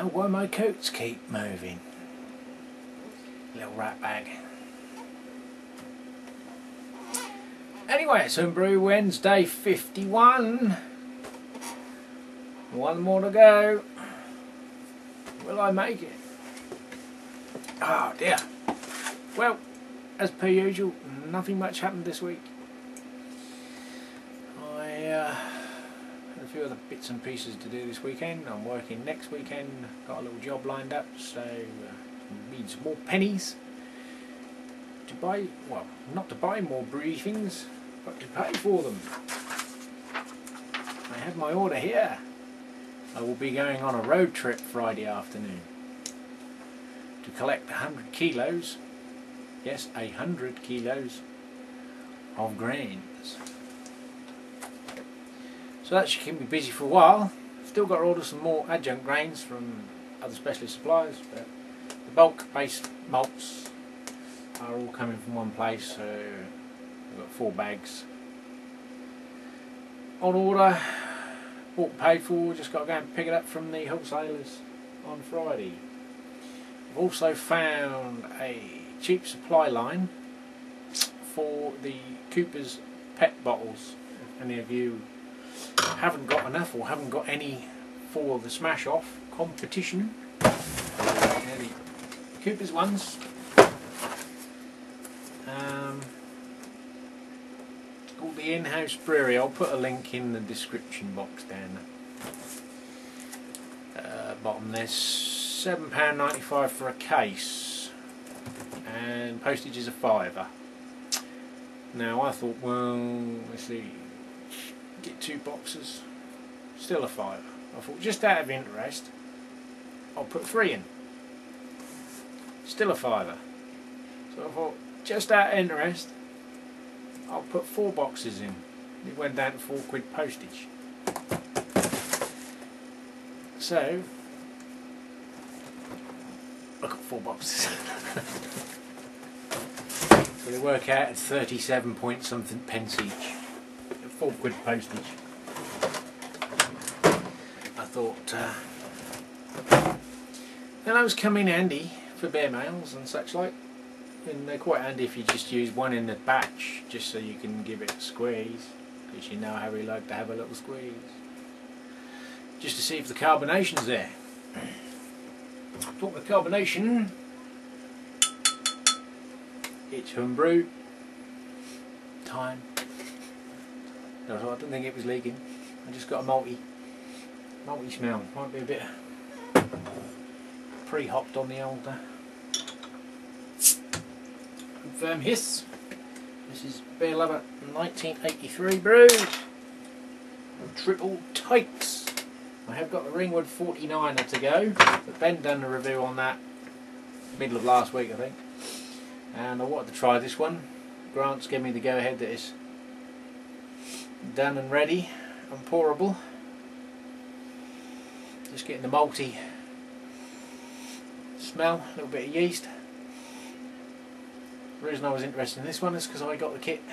know why my coats keep moving. Little rat bag. Anyway, it's Homebrew Wednesday 51. One more to go. Will I make it? Oh dear. Well, as per usual, nothing much happened this week. I had a few other bits and pieces to do this weekend. I'm working next weekend. Got a little job lined up, so need some more pennies to buy. Well, not to buy more brewy things, but to pay for them. I have my order here. I will be going on a road trip Friday afternoon to collect 100 kilos, yes, 100 kilos of grains. So that should keep me busy for a while. Still got to order some more adjunct grains from other specialist suppliers, but the bulk based malts are all coming from one place, so I've got 4 bags on order. Bought, paid for, just got to go and pick it up from the wholesalers on Friday. I've also found a cheap supply line for the Cooper's pet bottles. If any of you haven't got enough or haven't got any for the smash off competition, the Cooper's ones. Called the in-house brewery. I'll put a link in the description box down there. Bottom there's £7.95 for a case, and postage is a £5. Now I thought, well, let's see, get 2 boxes, still a £5. I thought, just out of interest, I'll put 3 in, still a £5. So I thought, just out of interest, I'll put 4 boxes in. It went down to £4 postage. So I got 4 boxes. So they work out at 37 point something pence each. £4 postage. I thought those come in handy for beer mails and such like. And they're quite handy if you just use one in the batch, just so you can give it a squeeze, because you know how we like to have a little squeeze, just to see if the carbonation's there. Talk of carbonation, it's homebrew time. No, I don't think it was leaking. I just got a malty smell. Might be a bit pre-hopped on the old firm hiss. This is Beer Lover 1983 brew. Triple Tykes. I have got the Ringwood 49er to go, but Ben done a review on that middle of last week, I think, and I wanted to try this one. Grant's given me the go ahead that it's done and ready and pourable. Just getting the malty smell, a little bit of yeast. The reason I was interested in this one is because I got the kit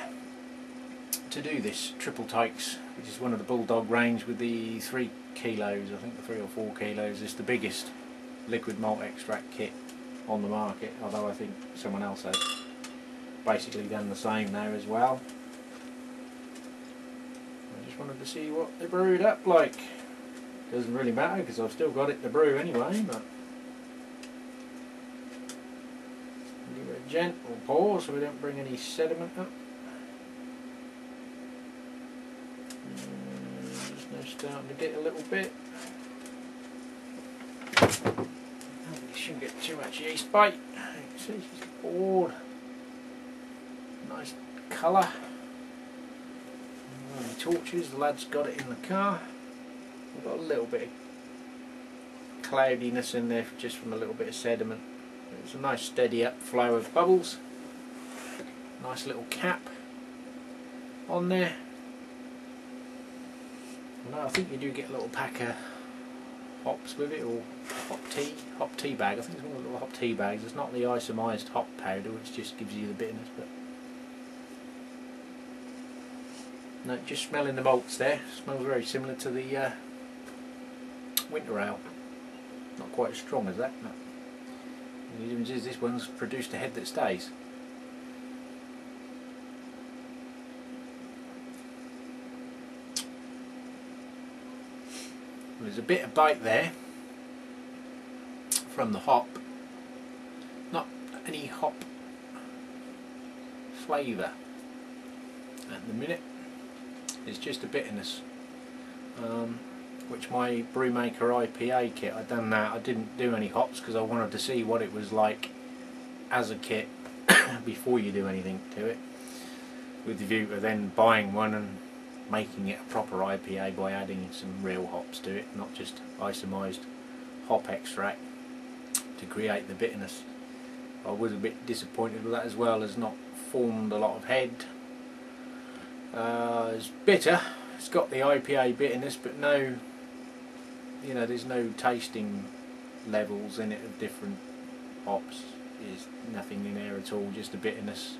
to do this Triple Tykes, which is one of the Bulldog range with the 3 kilos, I think the 3 or 4 kilos. It's the biggest liquid malt extract kit on the market, although I think someone else has basically done the same now as well. I just wanted to see what they brewed up like. Doesn't really matter because I've still got it to brew anyway, but give it a gentle pour so we don't bring any sediment up. Just now starting to get a little bit. You shouldn't get too much yeast bite. You can see she's poured. Nice colour. The torches, the lad's got it in the car. We've got a little bit of cloudiness in there just from a little bit of sediment. It's a nice steady upflow of bubbles. Nice little cap on there. No, I think you do get a little pack of hops with it, or hop tea bag. I think it's one of the little hop tea bags. It's not the isomised hop powder, which just gives you the bitterness, but no, just smelling the malts there. Smells very similar to the winter ale. Not quite as strong as that. No. The difference is this one's produced a head that stays. There's a bit of bite there from the hop. Not any hop flavour at the minute. It's just a bitterness. Which my Brewmaker IPA kit, I done that. I didn't do any hops because I wanted to see what it was like as a kit before you do anything to it, with the view to then buying one and making it a proper IPA by adding some real hops to it, not just isomised hop extract to create the bitterness. I was a bit disappointed with that, as well as not formed a lot of head. It's bitter, it's got the IPA bitterness, but no, you know, there's no tasting levels in it of different hops. There's nothing in there at all, just a bitterness.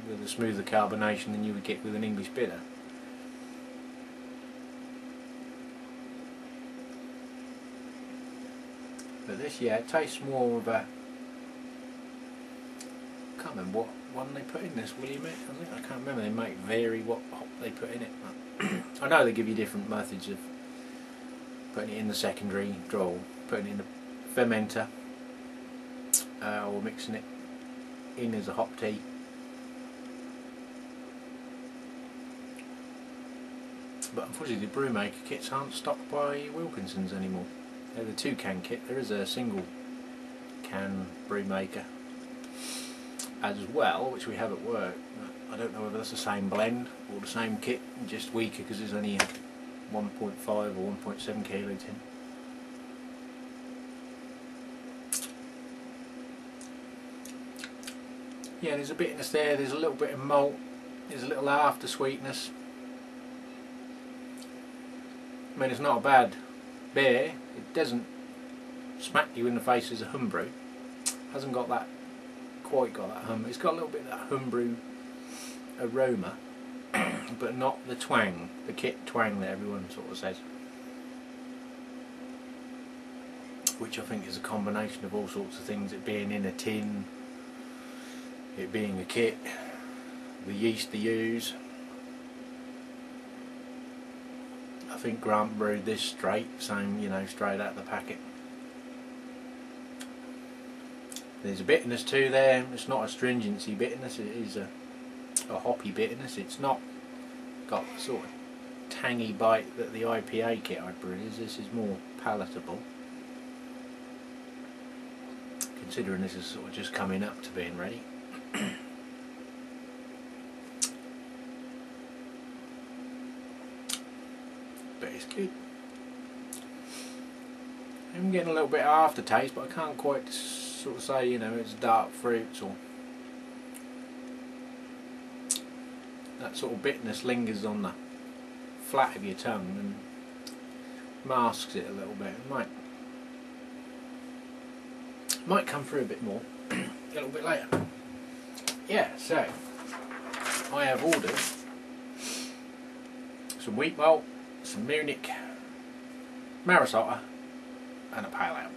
With a smoother carbonation than you would get with an English bitter. But this, yeah, it tastes more of a, I can't remember what one they put in this, will you admit? I can't remember, they might vary what hop they put in it. I know they give you different methods of putting it in the secondary draw, putting it in the fermenter, or mixing it in as a hop tea. But unfortunately the Brewmaker kits aren't stocked by Wilkinson's anymore. They're the 2-can kit. There is a single can Brewmaker as well, which we have at work. I don't know whether that's the same blend or the same kit, just weaker because it's only a 1.5 or 1.7 kilo tin. Yeah, there's a bitterness there, there's a little bit of malt, there's a little after sweetness. I mean, it's not a bad beer, it doesn't smack you in the face as a homebrew. Hasn't got that, quite got that hum. It's got a little bit of that homebrew aroma, but not the twang, the kit twang that everyone sort of says. Which I think is a combination of all sorts of things, it being in a tin, it being a kit, the yeast they use. I think Grant brewed this straight, same, you know, straight out of the packet. There's a bitterness too there. It's not a stringency bitterness, it is a hoppy bitterness. It's not got the sort of tangy bite that the IPA kit I brewed is. This is more palatable, considering this is sort of just coming up to being ready. But it's good. I'm getting a little bit of aftertaste, but I can't quite sort of say, you know, it's dark fruits or that sort of bitterness lingers on the flat of your tongue and masks it a little bit. It might come through a bit more a little bit later. Yeah, so I have ordered some wheat malt, some Munich Marisota and a pale ale.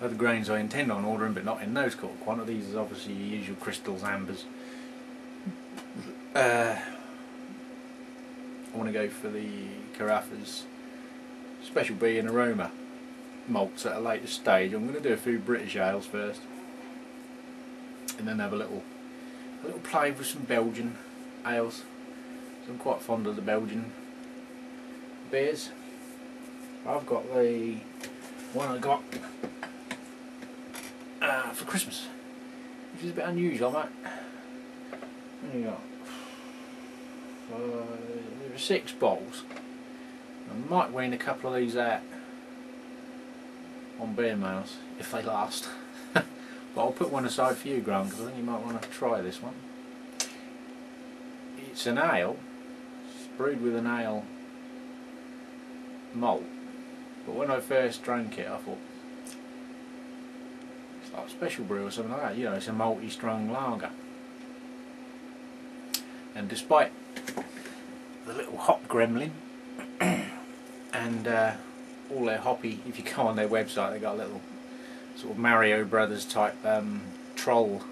Other grains I intend on ordering, but not in those sort of quantities, is obviously your usual crystals, ambers. I want to go for the Caraffa's Special B and Aroma malts at a later stage. I'm going to do a few British ales first, and then have a little play with some Belgian ales. So I'm quite fond of the Belgian beers. I've got the one I got for Christmas, which is a bit unusual, mate. What have you got? There are 6 bottles. I might wean a couple of these out on beer mails if they last. But I'll put one aside for you, Grant, because I think you might want to try this one. It's an ale. It's brewed with an ale malt. But when I first drank it, I thought it's like a special brew or something like that. You know, it's a multi-strung lager. And despite the little hop gremlin, and all their hoppy. If you go on their website, they got a little sort of Mario Brothers type troll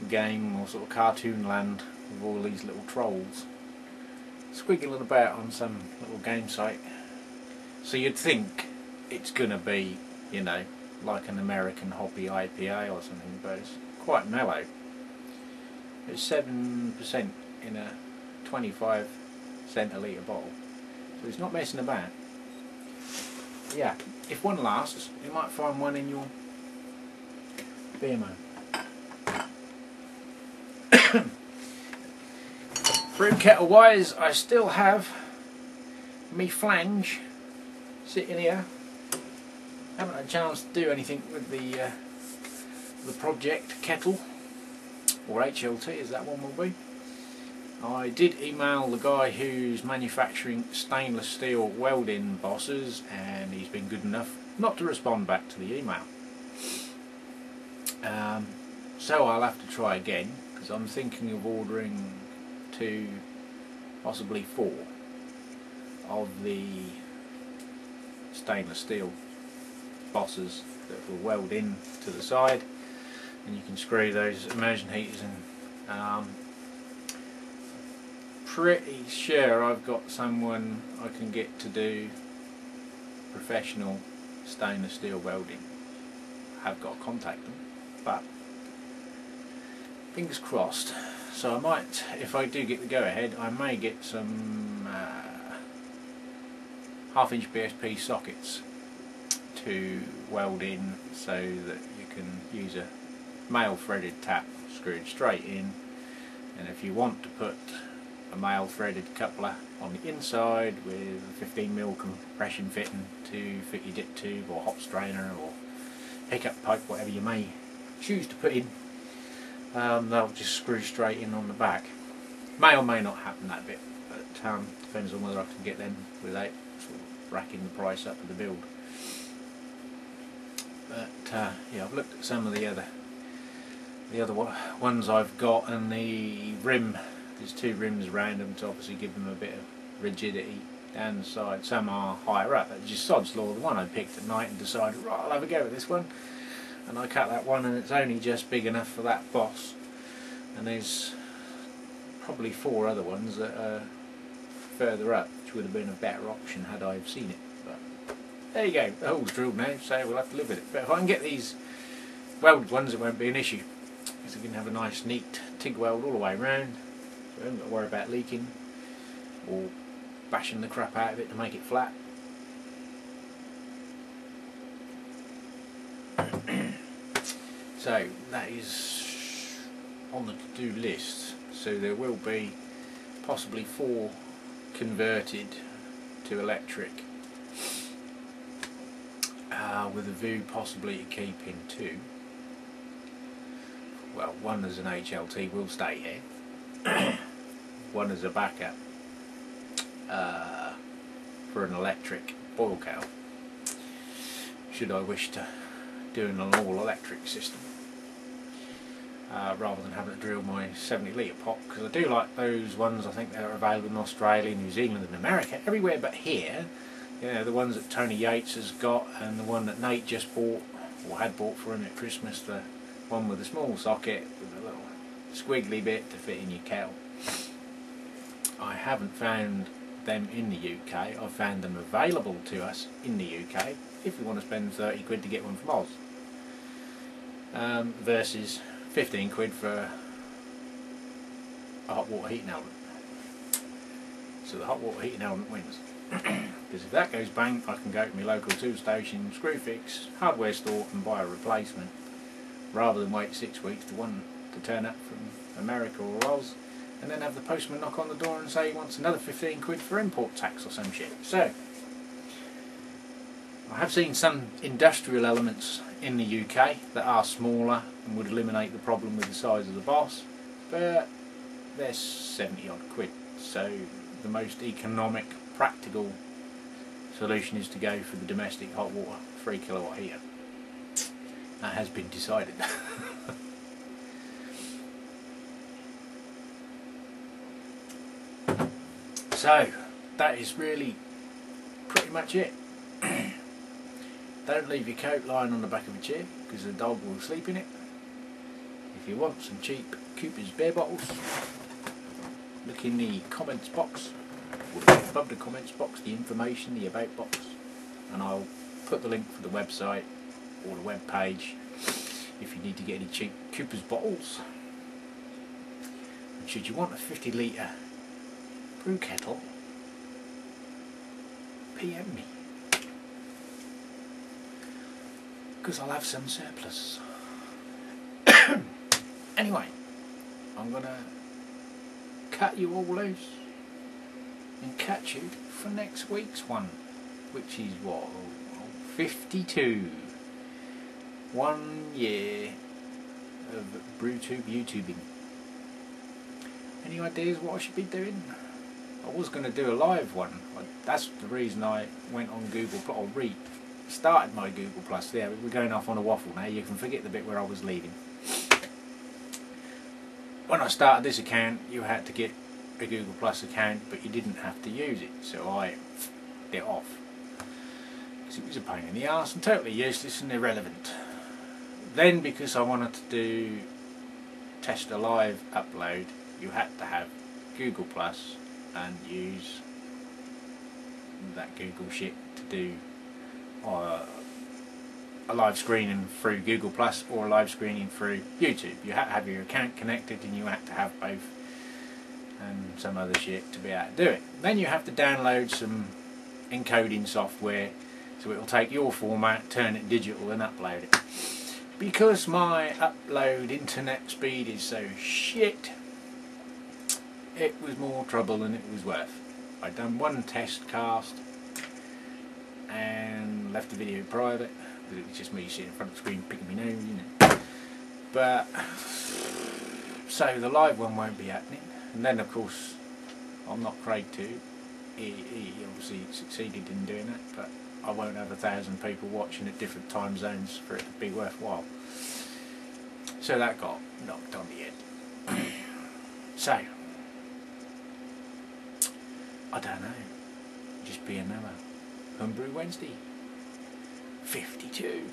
game, or sort of cartoon land with all these little trolls squiggling about on some little game site. So you'd think it's gonna be, you know, like an American hoppy IPA or something, but it's quite mellow. It's 7% in a 25 centilitre bottle, so it's not messing about. Yeah, if one lasts, you might find one in your beer man. Brew kettle wise, I still have me flange sitting here. Haven't had a chance to do anything with the project Kettle, or HLT as that one will be. I did email the guy who's manufacturing stainless steel welding bosses, and he's been good enough not to respond back to the email. So I'll have to try again, because I'm thinking of ordering 2, possibly 4 of the stainless steel bosses that will weld in to the side, and you can screw those immersion heaters in. Pretty sure I've got someone I can get to do professional stainless steel welding. I have got to contact them, but fingers crossed. So I might, if I do get the go ahead, I may get some 1/2" BSP sockets to weld in, so that you can use a male threaded tap screwed straight in, and if you want to put a male threaded coupler on the inside with a 15mm compression fitting to fit your dip tube or hop strainer or pickup pipe, whatever you may choose to put in, they'll just screw straight in on the back. May or may not happen, that bit, but depends on whether I can get them without sort of racking the price up of the build. But yeah, I've looked at some of the other ones I've got, and the rim, there's 2 rims around them to obviously give them a bit of rigidity down the side. Some are higher up. It's just sod's law. The one I picked at night and decided, right, I'll have a go at this one, and I cut that one, and it's only just big enough for that boss, and there's probably 4 other ones that are further up, which would have been a better option had I have seen it. But there you go, the hole's drilled now, so we'll have to live with it. But if I can get these welded ones, it won't be an issue, because I can have a nice neat TIG weld all the way around, so I haven't got to worry about leaking or bashing the crap out of it to make it flat. So that is on the to-do list. So there will be possibly 4 converted to electric, with a view possibly to keeping 2. Well, one as an HLT will stay here, one as a backup for an electric boil kettle, should I wish to do an all-electric system, rather than having to drill my 70-litre pot, because I do like those ones. I think they're available in Australia, New Zealand and America, everywhere but here. You know, the ones that Tony Yates has got, and the one that Nate just bought, or had bought for him at Christmas, the one with a small socket with a little squiggly bit to fit in your kettle. I haven't found them in the UK. I've found them available to us in the UK if we want to spend 30 quid to get one from Oz, versus 15 quid for a hot water heating element. So the hot water heating element wins. Because if that goes bang, I can go to my local tool station, screw fix, hardware store and buy a replacement, rather than wait 6 weeks to one to turn up from America or Oz, and then have the postman knock on the door and say he wants another 15 quid for import tax or some shit. So I have seen some industrial elements in the UK that are smaller and would eliminate the problem with the size of the boss, but they're 70 odd quid. So the most economic, practical solution is to go for the domestic hot water 3 kilowatt heater. That has been decided. So that is really pretty much it. Don't leave your coat lying on the back of a chair, because the dog will sleep in it. If you want some cheap Cooper's beer bottles, look in the comments box, or above the comments box, the information, the about box, and I'll put the link for the website or the web page if you need to get any cheap Cooper's bottles. And should you want a 50 litre brew kettle, PM me, because I'll have some surplus. Anyway, I'm going to cut you all loose and catch you for next week's one, which is what, 52. 1 year of BrewTube YouTubing. Any ideas what I should be doing? I was going to do a live one. That's the reason I went on Google Plus, or restarted my Google Plus. There, we're going off on a waffle now. You can forget the bit where I was leaving. When I started this account, you had to get a Google Plus account, but you didn't have to use it, so I did it off. Because it was a pain in the arse and totally useless and irrelevant. Then, because I wanted to test a live upload, you had to have Google Plus and use that Google shit to do a live screening through Google Plus or a live screening through YouTube. You had to have your account connected, and you had to have both, and some other shit to be able to do it. Then you have to download some encoding software, so it will take your format, turn it digital and upload it. Because my upload internet speed is so shit, it was more trouble than it was worth. I'd done one test cast and left the video private, because it was just me sitting in front of the screen picking my nose, you know. But so the live one won't be happening. And then of course I'm not Craig too. He obviously succeeded in doing that, but I won't have 1,000 people watching at different time zones for it to be worthwhile. So that got knocked on the head. So I don't know. Just be another Homebrew Wednesday 52.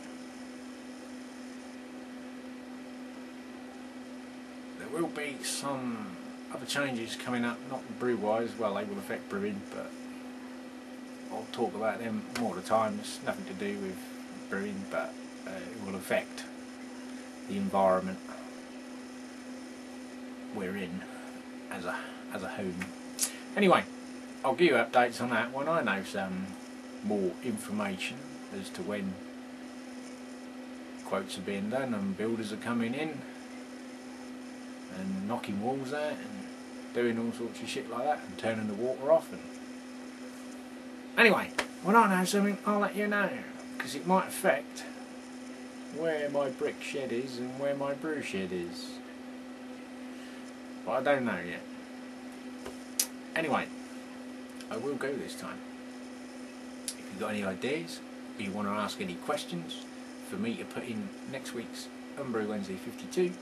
There will be some other changes coming up, not brew wise. Well, they will affect brewing, but I'll talk about them more at the time. It's nothing to do with brewing, but it will affect the environment we're in as a home. Anyway, I'll give you updates on that when I know some more information as to when quotes are being done and builders are coming in and knocking walls out and doing all sorts of shit like that and turning the water off. And anyway, when I know something, I'll let you know, because it might affect where my brick shed is and where my brew shed is, but I don't know yet. Anyway, I will go this time. If you've got any ideas, or you want to ask any questions for me to put in next week's Homebrew Wednesday 52,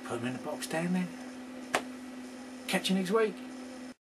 put them in the box down there. Catch you next week.